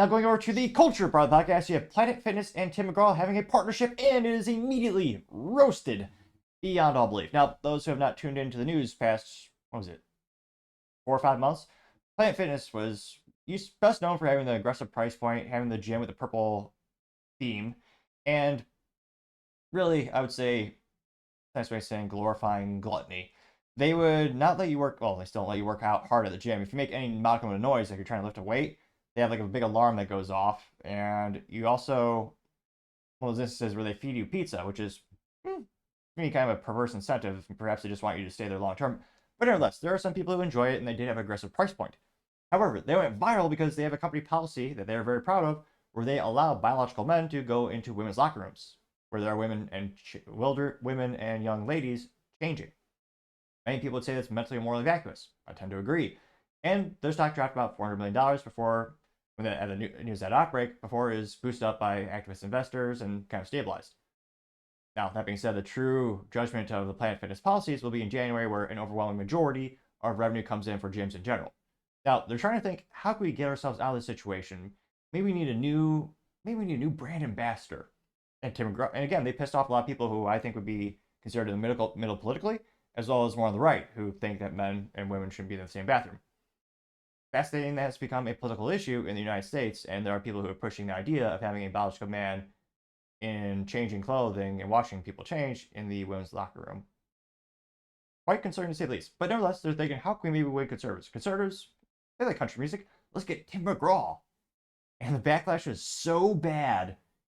Now going over to the culture part of the podcast, you have Planet Fitness and Tim McGraw having a partnership, and it is immediately roasted beyond all belief. Now, those who have not tuned into the news past, what was it, 4 or 5 months, Planet Fitness was best known for having the aggressive price point, having the gym with the purple theme, and really, I would say, nice way of saying glorifying gluttony. They would not let you work, well, they still let you work out hard at the gym. If you make any modicum of noise, like you're trying to lift a weight, they have like a big alarm that goes off. And you also, one of those instances where they feed you pizza, which is kind of a perverse incentive. Perhaps they just want you to stay there long term. But nevertheless, there are some people who enjoy it, and they did have an aggressive price point. However, they went viral because they have a company policy that they're very proud of, where they allow biological men to go into women's locker rooms, where there are women and young ladies changing. Many people would say that's mentally and morally vacuous. I tend to agree. And their stock dropped about $400 million before, when the news had outbreak, before it was boosted up by activist investors and kind of stabilized. Now, that being said, the true judgment of the Planet Fitness policies will be in January, where an overwhelming majority of revenue comes in for gyms in general. Now, they're trying to think, how can we get ourselves out of this situation? Maybe we need a new brand ambassador. And Tim McGraw, and again, they pissed off a lot of people who I think would be considered in the middle politically, as well as more on the right, who think that men and women shouldn't be in the same bathroom. Fascinating that it's become a political issue in the United States, and there are people who are pushing the idea of having a biological man in changing clothing and watching people change in the women's locker room. Quite concerning to say the least. But nevertheless, they're thinking, how can we maybe win conservatives? Conservatives, they like country music. Let's get Tim McGraw. And the backlash was so bad,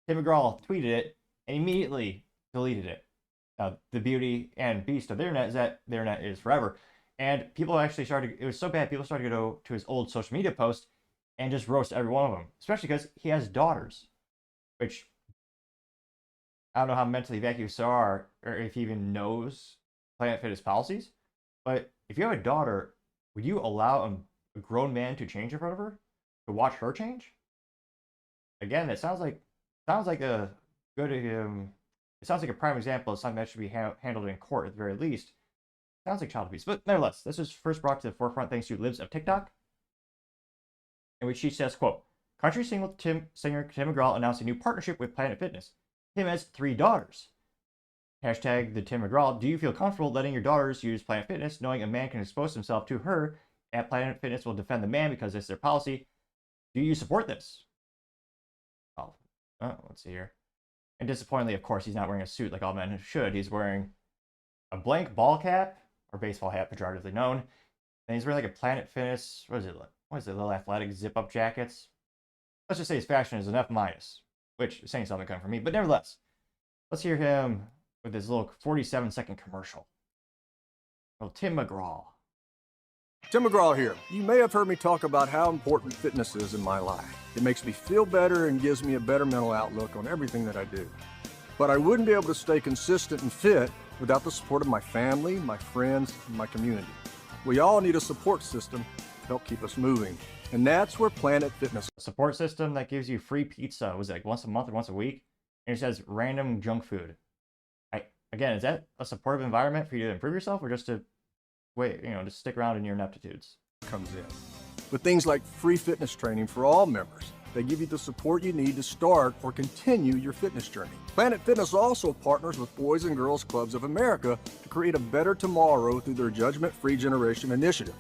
Tim McGraw tweeted it and immediately deleted it. The beauty and beast of the internet is that the internet is forever. And people actually started, it was so bad, people started to go to his old social media posts and just roast every one of them. Especially because he has daughters, which I don't know how mentally vacuous they are, or if he even knows Planet Fitness policies. But if you have a daughter, would you allow a grown man to change in front of her? To watch her change? Again, it sounds like a good it sounds like a prime example of something that should be handled in court at the very least. Sounds like child abuse. But nevertheless, this was first brought to the forefront thanks to Libs of TikTok, in which she says, quote, country singer Tim McGraw announced a new partnership with Planet Fitness. Tim has 3 daughters. Hashtag the Tim McGraw. Do you feel comfortable letting your daughters use Planet Fitness, knowing a man can expose himself to her? At Planet Fitness will defend the man because it's their policy. Do you support this? Oh, let's see here. And disappointingly, of course, he's not wearing a suit like all men should. He's wearing a blank ball cap, or baseball hat, pejoratively known. And he's wearing like a Planet Fitness, what is it, little athletic zip-up jackets? Let's just say his fashion is an F-, which is saying something coming from me. But nevertheless, let's hear him with his little 47-second commercial. Oh, Tim McGraw. Tim McGraw here. You may have heard me talk about how important fitness is in my life. It makes me feel better and gives me a better mental outlook on everything that I do. But I wouldn't be able to stay consistent and fit without the support of my family, my friends, and my community. We all need a support system to help keep us moving. And that's where Planet Fitness. A support system that gives you free pizza. Was it like once a month or once a week? And it says random junk food. Again, is that a supportive environment for you to improve yourself, or just to just stick around in your ineptitudes? Comes in with things like free fitness training for all members. They give you the support you need to start or continue your fitness journey. Planet Fitness also partners with Boys and Girls Clubs of America to create a better tomorrow through their Judgment-Free Generation initiative.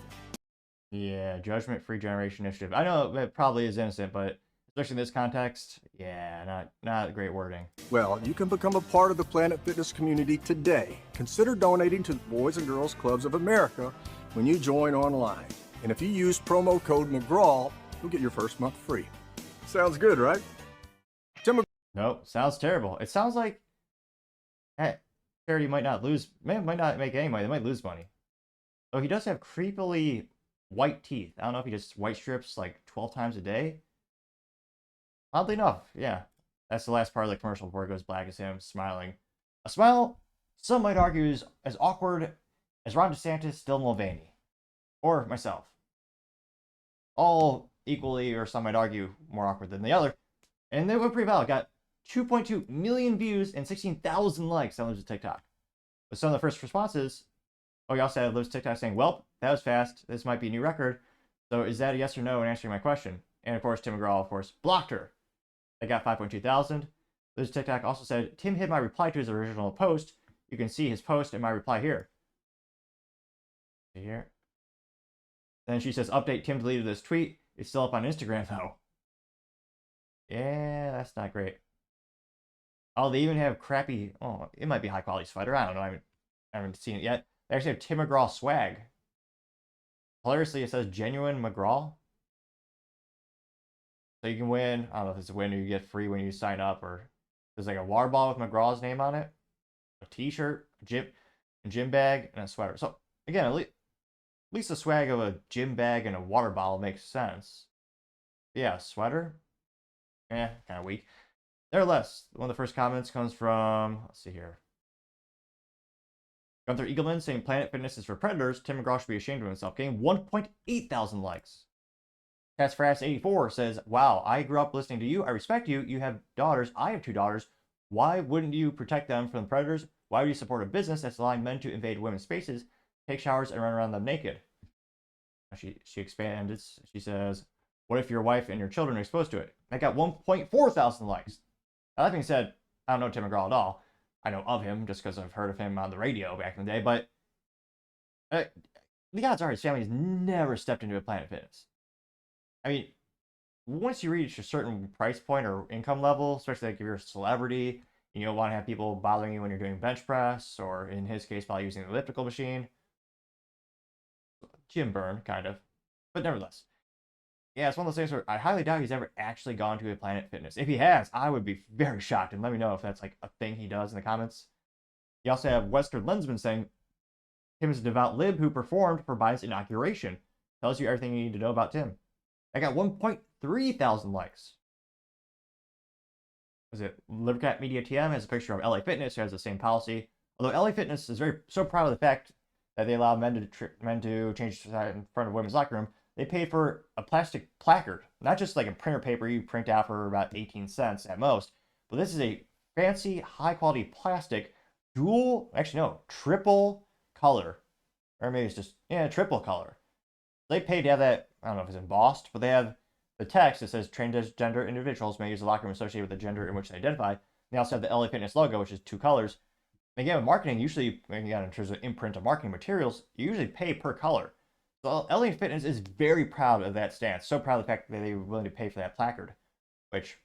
Yeah, Judgment-Free Generation initiative. I know it probably is innocent, but especially in this context, yeah, not great wording. Well, you can become a part of the Planet Fitness community today. Consider donating to the Boys and Girls Clubs of America when you join online. And if you use promo code McGraw, you'll get your first month free. Sounds good, right? Nope, sounds terrible. It sounds like charity might not make any money. They might lose money. Oh, he does have creepily white teeth. I don't know if he just white strips like 12 times a day. Oddly enough, yeah. That's the last part of the commercial before it goes black, is him smiling. A smile some might argue is as awkward as Ron DeSantis, Dylan Mulvaney, or myself. All equally, or some might argue, more awkward than the other. And they were pretty valid. Got 2.2 million views and 16,000 likes on Libs TikTok. With some of the first responses, we also had Libs TikTok saying, well, that was fast. This might be a new record. So is that a yes or no in answering my question? And of course, Tim McGraw, of course, blocked her. They got 5.2 thousand. This TikTok also said, Tim hid my reply to his original post. You can see his post and my reply here. See here. Then she says, update, Tim deleted this tweet. It's still up on Instagram, though. Yeah, that's not great. Oh, they even have crappy... Oh, it might be high-quality sweater. I don't know. I haven't seen it yet. They actually have Tim McGraw swag. Hilariously, it says Genuine McGraw. So you can win. I don't know if it's a win or you get free when you sign up. Or there's like a water bottle with McGraw's name on it. A t-shirt, a gym bag, and a sweater. So, again, at least the swag of a gym bag and a water bottle makes sense. Yeah, sweater. Kind of weak. Nevertheless, one of the first comments comes from, let's see here. Gunther Eagleman saying Planet Fitness is for predators. Tim McGraw should be ashamed of himself. Getting 1.8 thousand likes. Cat'sFrass84 says, wow, I grew up listening to you. I respect you. You have daughters. I have 2 daughters. Why wouldn't you protect them from predators? Why would you support a business that's allowing men to invade women's spaces, take showers, and run around them naked? She expands. She says, what if your wife and your children are exposed to it? That got 1.4 thousand likes. Now, that being said, I don't know Tim McGraw at all. I know of him just because I've heard of him on the radio back in the day, but the odds are his family's never stepped into a Planet Fitness. I mean, once you reach a certain price point or income level, especially like if you're a celebrity, you don't want to have people bothering you when you're doing bench press, or in his case, while using the elliptical machine. Gym burn, kind of. But nevertheless. Yeah, it's one of those things where I highly doubt he's ever actually gone to a Planet Fitness. If he has, I would be very shocked, and let me know if that's like a thing he does in the comments. You also have Western Lensman saying, Tim is a devout lib who performed for Biden's inauguration. Tells you everything you need to know about Tim. I got 1.3 thousand likes. Was it Livercat Media TM has a picture of LA Fitness, who has the same policy. Although LA Fitness is so proud of the fact that they allow men to change in front of women's locker room, they pay for a plastic placard, not just like a printer paper you print out for about 18 cents at most, but this is a fancy, high-quality plastic, triple color, or maybe it's just, triple color. They paid to have that, I don't know if it's embossed, but they have the text that says transgender individuals may use the locker room associated with the gender in which they identify. They also have the LA Fitness logo, which is 2 colors. And again, with marketing, usually, again, in terms of imprint of marketing materials, you usually pay per color. So LA Fitness is very proud of that stance. So proud of the fact that they were willing to pay for that placard, which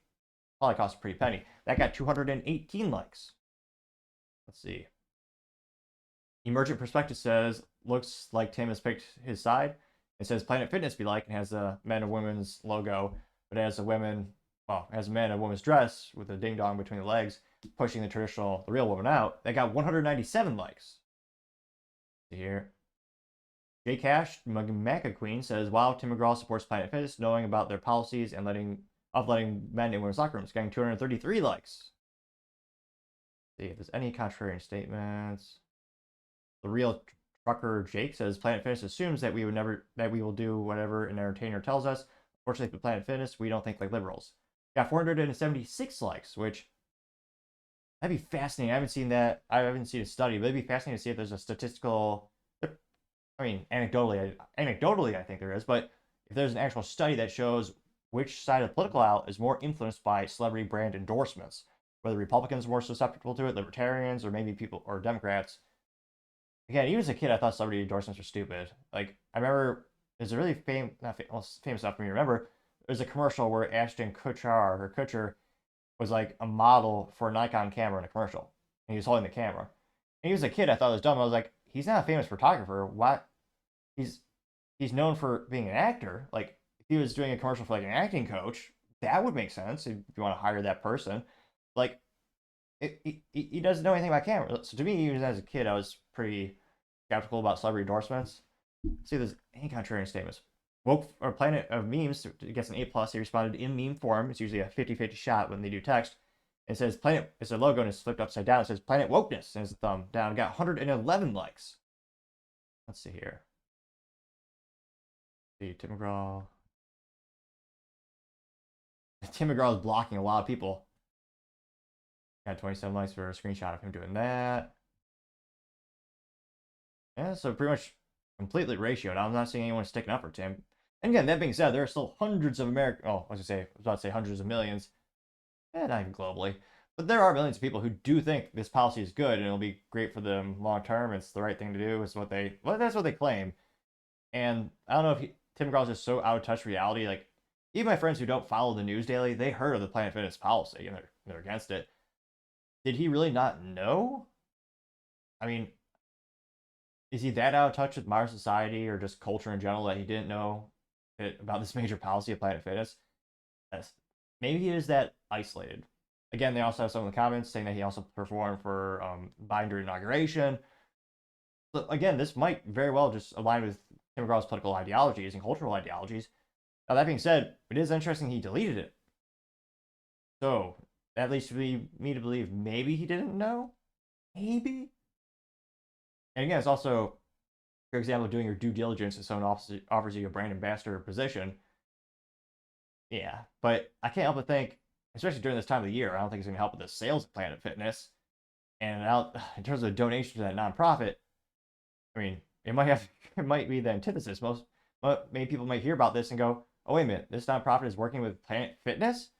probably cost a pretty penny. That got 218 likes. Let's see. Emergent Perspective says, looks like Tim has picked his side. It says Planet Fitness be like, and has a men and women's logo, but has a men and women's dress with a ding dong between the legs, pushing the real woman out. That got 197 likes. See here. J Cash Maca Queen says, wow, Tim McGraw supports Planet Fitness, knowing about their policies and letting men in women's locker rooms, getting 233 likes. See if there's any contrarian statements. The real trucker Jake says, Planet Fitness assumes that we will do whatever an entertainer tells us. Fortunately for Planet Fitness, we don't think like liberals. Got 476 likes, which that'd be fascinating. I haven't seen that. I haven't seen a study, but it'd be fascinating to see if there's a statistical. I mean, anecdotally, I think there is, but if there's an actual study that shows which side of the political aisle is more influenced by celebrity brand endorsements, whether Republicans are more susceptible to it, Libertarians, or maybe Democrats. Again, even as a kid, I thought celebrity endorsements were stupid. Like, I remember there's a really famous enough for me to remember. There's a commercial where Ashton Kutcher was like a model for a Nikon camera in a commercial, and he was holding the camera. And he was a kid, I thought it was dumb. I was like, he's not a famous photographer. What? He's known for being an actor. Like, if he was doing a commercial for like an acting coach, that would make sense if you want to hire that person. Like, he doesn't know anything about camera. So to me, even as a kid, I was pretty skeptical about celebrity endorsements. Let's see if there's any contrarian statements. Woke or Planet of Memes gets an A+. He responded in meme form. It's usually a 50-50 shot when they do text. It says Planet, it's a logo and it's flipped upside down. It says Planet Wokeness and it's a thumb down. Got 111 likes. Let's see here. See, Tim McGraw. Tim McGraw is blocking a lot of people. Got 27 likes for a screenshot of him doing that. Yeah, so pretty much completely ratioed. I'm not seeing anyone sticking up for Tim. And again, that being said, there are still hundreds of I was about to say hundreds of millions, not even globally, but there are millions of people who do think this policy is good and it'll be great for them long term. It's the right thing to do. That's what they claim. And I don't know if Tim McGraw is just so out of touch with reality. Like, even my friends who don't follow the news daily, they heard of the Planet Fitness policy and they're against it. Did he really not know? I mean, is he that out of touch with modern society or just culture in general that he didn't know about this major policy of Planet Fitness? Yes. Maybe he is that isolated. Again, they also have some of the comments saying that he also performed for Biden during inauguration. So again, this might very well just align with Tim McGraw's political ideologies and cultural ideologies. Now, that being said, it is interesting he deleted it. So, that leads me to believe maybe he didn't know? Maybe? And again, it's also, for example, doing your due diligence if someone offers you a brand ambassador position. Yeah, but I can't help but think, especially during this time of the year, I don't think it's going to help with the sales of Planet Fitness. And in terms of donation to that nonprofit, I mean, it might be the antithesis. Many people might hear about this and go, "Oh, wait a minute, this nonprofit is working with Planet Fitness?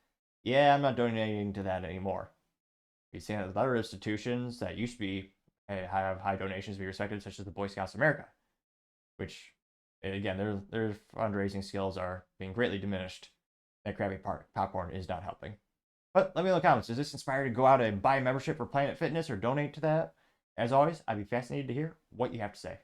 Yeah, I'm not donating to that anymore." We've seen that with other institutions that used to be have high donations to be respected, such as the Boy Scouts of America, which, again, their fundraising skills are being greatly diminished. That crappy popcorn is not helping. But let me know in the comments. Does this inspire you to go out and buy a membership for Planet Fitness or donate to that? As always, I'd be fascinated to hear what you have to say.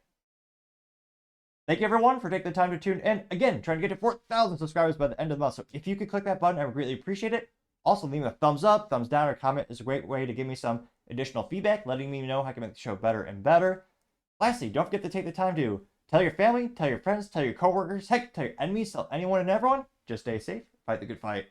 Thank you, everyone, for taking the time to tune in. Again, trying to get to 4,000 subscribers by the end of the month. So if you could click that button, I would greatly appreciate it. Also, leave me a thumbs up, thumbs down, or comment is a great way to give me some additional feedback, letting me know how I can make the show better and better. Lastly, don't forget to take the time to tell your family, tell your friends, tell your coworkers, heck, tell your enemies, tell anyone and everyone. Just stay safe, fight the good fight.